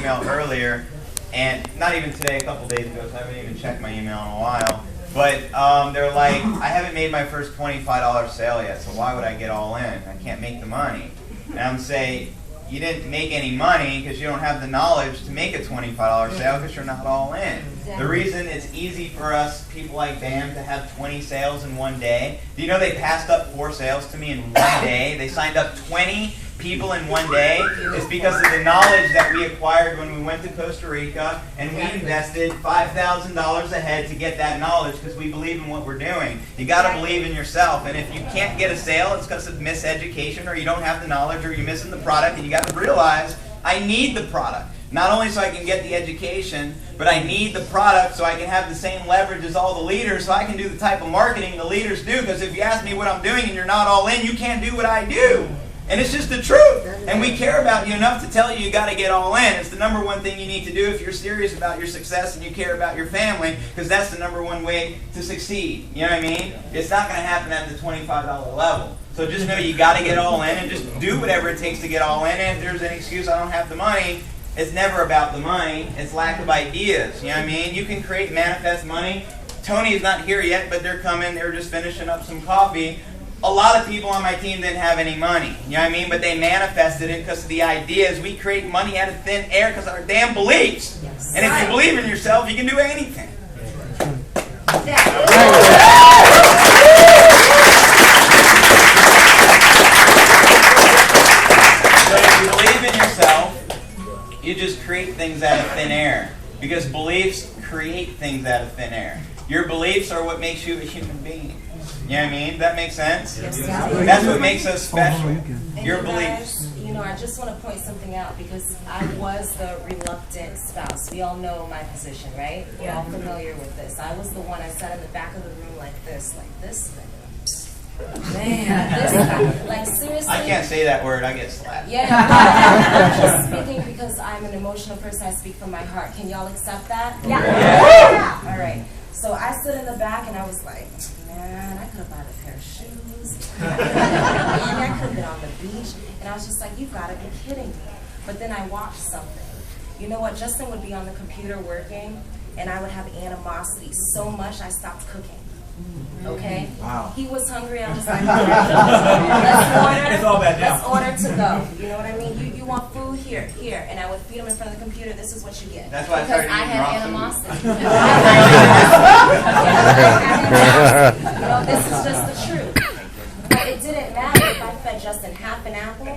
email earlier, and not even today, a couple days ago, so I haven't even checked my email in a while. But they're like, I haven't made my first $25 sale yet, so why would I get all in? I can't make the money. And I'm saying, you didn't make any money because you don't have the knowledge to make a $25 sale because you're not all in. The reason it's easy for us, people like BAM, to have 20 sales in one day. Do you know they passed up 4 sales to me in one day? They signed up 20 people in one day. It's because of the knowledge that we acquired when we went to Costa Rica, and we invested $5,000 a head to get that knowledge because we believe in what we're doing. You got to believe in yourself, and if you can't get a sale, it's because of miseducation, or you don't have the knowledge, or you're missing the product, and you got to realize, I need the product. Not only so I can get the education, but I need the product so I can have the same leverage as all the leaders, so I can do the type of marketing the leaders do, because if you ask me what I'm doing and you're not all in, you can't do what I do. And it's just the truth. And we care about you enough to tell you got to get all in. It's the number one thing you need to do if you're serious about your success and you care about your family, because that's the number one way to succeed. You know what I mean? It's not going to happen at the $25 level. So just know you got to get all in and just do whatever it takes to get all in. And if there's an excuse, I don't have the money, it's never about the money. It's lack of ideas. You know what I mean? You can create, manifest money. Tony is not here yet, but they're coming. They're just finishing up some coffee. A lot of people on my team didn't have any money. You know what I mean? But they manifested it because of the ideas. We create money out of thin air because of our damn beliefs. Yes. And if you believe in yourself, you can do anything. So if you believe in yourself, you just create things out of thin air. Because beliefs create things out of thin air. Your beliefs are what makes you a human being. You know what I mean? That makes sense? Yes. That's what makes us special. Your you beliefs. Guys, I just want to point something out because I was the reluctant spouse. We all know my position, right? We're all familiar with this. I was the one I sat in the back of the room like this. Man, this guy. Like, seriously. I can't say that word. I get slapped. Yeah, I'm just speaking because I'm an emotional person. I speak from my heart. Can y'all accept that? Yeah. All right. So I stood in the back and I was like, man, I could have bought a pair of shoes. I could have been on the beach. And I was just like, you've got to be kidding me. But then I watched something. You know what? Justin would be on the computer working, and I would have animosity so much I stopped cooking. Okay? Wow. He was hungry. I was like, let's order to go. You know what I mean? You want food? Here. And I would feed him in front of the computer. This is what you get. That's why because I had animosity. This is just the truth. But it didn't matter if I fed Justin half an apple,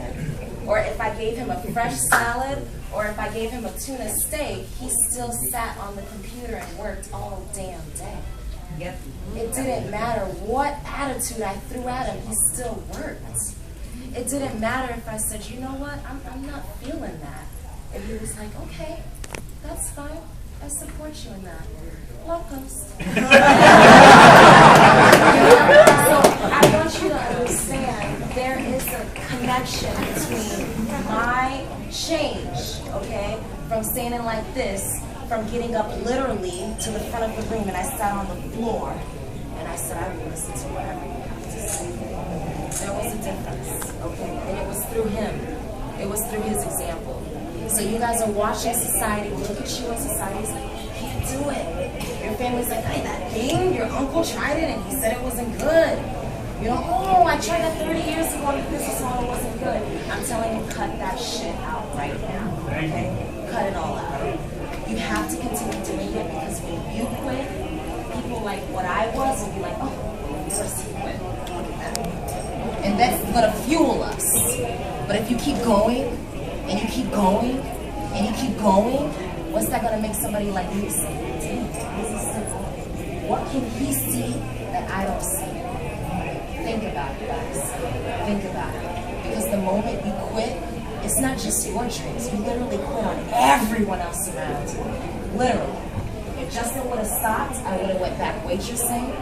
or if I gave him a fresh salad, or if I gave him a tuna steak, he still sat on the computer and worked all damn day. Yep. It didn't matter what attitude I threw at him, he still worked. It didn't matter if I said, you know what, I'm not feeling that. And he was like, okay, that's fine. I support you in that. Love comes. So I want you to understand there is a connection between my change, okay, from standing like this, from getting up literally to the front of the room, and I sat on the floor, and I said, I will listen to whatever you have to say. There was a difference, okay? And it was through him. It was through his example. So you guys are watching society, look at you in society, it's like, you can't do it. Your family's like, hey, that thing, your uncle tried it, and he said it wasn't good. You know, oh, I tried that 30 years ago and the business model wasn't good. I'm telling you, cut that shit out right now, okay? Cut it all out. You have to continue doing it because when you quit, people like what I was will be like, oh, just quit. And that's gonna fuel us. But if you keep going, and you keep going, and you keep going, what's that gonna make somebody like you say? Damn, this is simple. What can he see that I don't see? Think about it, guys. Think about it. Because the moment you quit, it's not just your dreams. You literally quit on everyone else around you. Literally. If Justin would have stopped, I would have went back waitressing.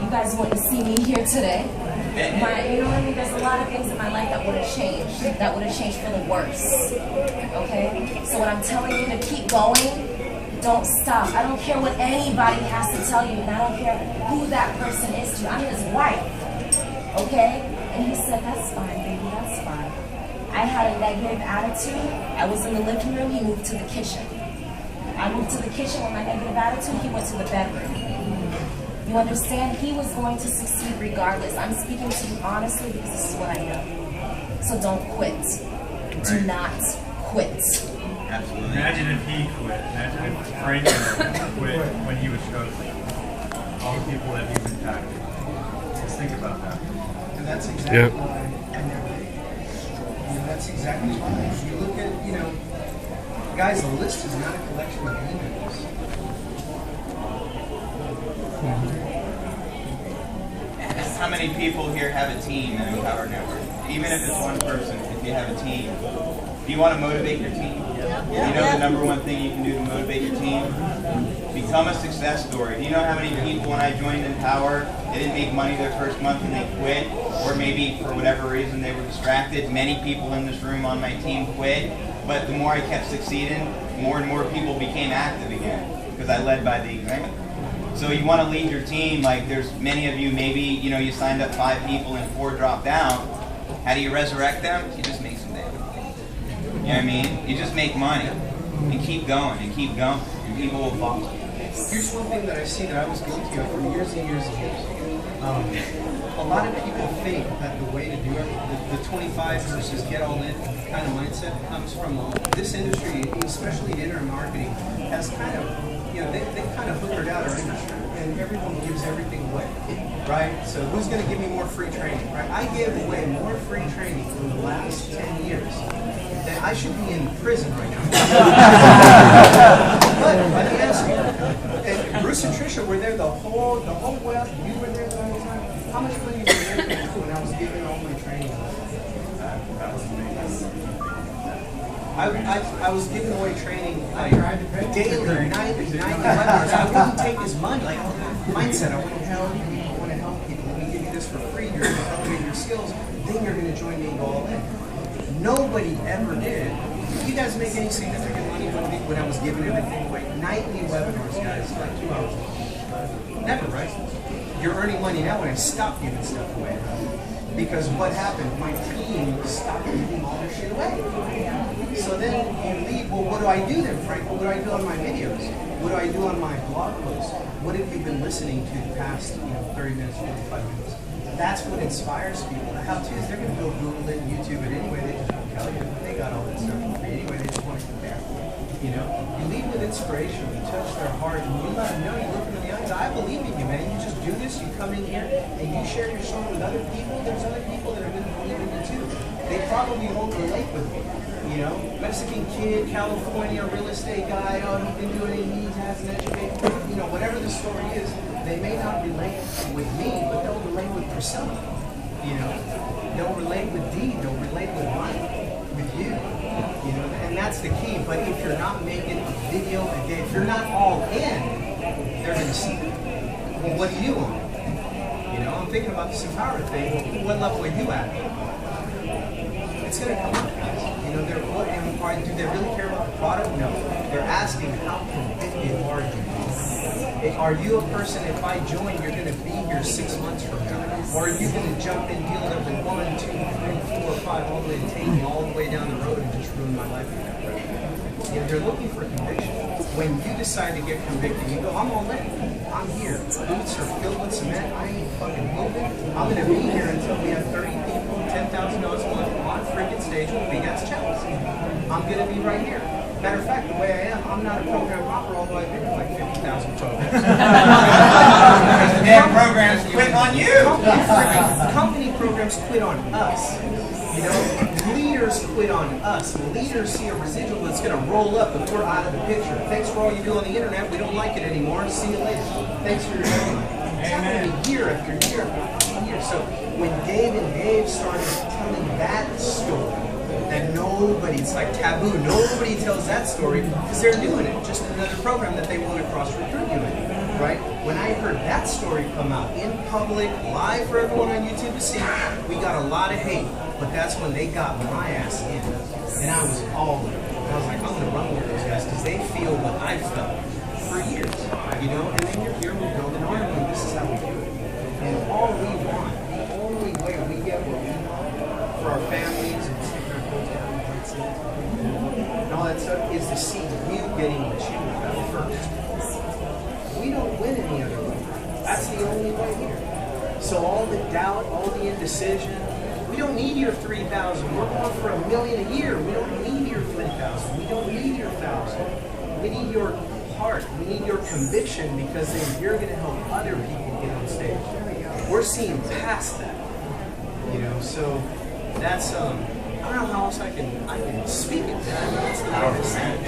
You guys wouldn't see me here today. You know what I mean? There's a lot of things in my life that would have changed. That would have changed for the worse. Okay? So when I'm telling you to keep going, don't stop. I don't care what anybody has to tell you, and I don't care who that person is to you. I'm his wife. Okay? And he said, that's fine, baby, that's fine. I had a negative attitude. I was in the living room, he moved to the kitchen. I moved to the kitchen with my negative attitude, he went to the bedroom. You understand? He was going to succeed regardless. I'm speaking to you honestly because this is what I know. So don't quit. Do not quit. Absolutely. Imagine if he quit. Imagine if Franklin quit when he was chosen. All the people that he's impacted. Just think about that. And that's exactly why I never did. That's exactly why. You look at, guys, the list is not a collection of emails. How many people here have a team in Empower Network? Even if it's one person, if you have a team. Do you want to motivate your team? You know the number one thing you can do to motivate your team? Become a success story. Do you know how many people when I joined Empower, they didn't make money their first month and they quit? Or maybe for whatever reason they were distracted. Many people in this room on my team quit. But the more I kept succeeding, more and more people became active again. Because I led by the example. So you want to lead your team, like there's many of you, maybe, you signed up 5 people and 4 dropped out. How do you resurrect them? You just make some money. You know what I mean? You just make money and keep going and keep going and people will follow. Here's one thing that I see that I was guilty of for years and years and years. A lot of people think that the way to do it, the 25 versus get all in kind of mindset comes from this industry, especially internet marketing, has kind of, they've kind of hookered out our industry, and everyone gives everything away, right? So who's going to give me more free training, right? I gave away more free training in the last 10 years than I should be in prison right now. But let me ask you, and Bruce and Trisha were there the whole way up. You were there the whole time. How much money were you making when I was giving all my training? I was giving away training like daily, 90 webinars. I wouldn't take his money. Like mindset, I want to help people. I want to help people. Let me give you this for free. You're going to elevate your skills. Then you're going to join me and go all in. Nobody ever did. You guys make any significant money when I was giving everything away? Nightly webinars, guys, like 2 hours. Never, right? You're earning money now when I stop giving stuff away. Because what happened? My team stopped giving all their shit away. So then you leave, well, what do I do then, Frank? What do I do on my videos? What do I do on my blog posts? What have you been listening to the past 30 minutes, 45 minutes? That's what inspires people. The how-tos, they're going to go Google it, YouTube it anyway. They just won't tell you. They got all that stuff for free anyway. They just want to compare. You lead with inspiration. You touch their heart, and you let them know. You look them in the eyes. I believe in you, man. You just do this. You come in here and you share your story with other people. There's other people that are going to believe in you too. They probably won't relate with me. Mexican kid, California, real estate guy. Oh, he's been doing it. He has an education. Whatever the story is, they may not relate with me, but they'll relate with Priscilla. They'll relate with Dee. They'll relate with Mike, with you. And that's the key. But if you're not making a video a day, if you're not all in, they're going to see it. Well, what do you want? I'm thinking about this Empower thing. Well, what level are you at? It's going to come up, guys. Do they really care about the product? No. They're asking, how convicted are you? Are you a person, if I join, you're going to be here 6 months from now? Or are you going to jump in, deal number 1, 2, 3, 4, 5, all the way and take me all the way down the road and just ruin my life? They're looking for conviction. When you decide to get convicted, you go, I'm all in. I'm here. Boots are filled with cement. I ain't fucking moving. I'm going to be here until we have 30 people, $10,000 a month on freaking stage with big ass checks. I'm going to be right here. Matter of fact, the way I am, I'm not a program hopper, although I've been to like 50,000 programs. Damn programs quit on you. Company programs quit on us. Leaders quit on us. Leaders see a residual that's going to roll up if we're out of the picture. Thanks for all you do on the internet. We don't like it anymore. See you later. Thanks for your time. It's happening year after year after year. So when Dave started telling that story, that it's like taboo. Nobody tells that story because they're doing it. Just another program that they want to cross-recruit you in, right? When I heard that story come out in public, live for everyone on YouTube to see, we got a lot of hate. But that's when they got my ass in. And I was all in. I was like, I'm going to run with those guys because they feel what I felt for years, And then you're here, we build an army, and this is how we do it. And all we want, the only way we get what we want for our families and our see you getting what you want first. We don't win any other way. That's the only way here. So all the doubt, all the indecision, we don't need your 3,000. We're going for $1 million a year. We don't need your 3,000. We don't need your 1,000. We need your heart. We need your conviction, because then you're going to help other people get on stage. We're seeing past that, you know. So that's I don't know how else I can speak it. That's the honest thing.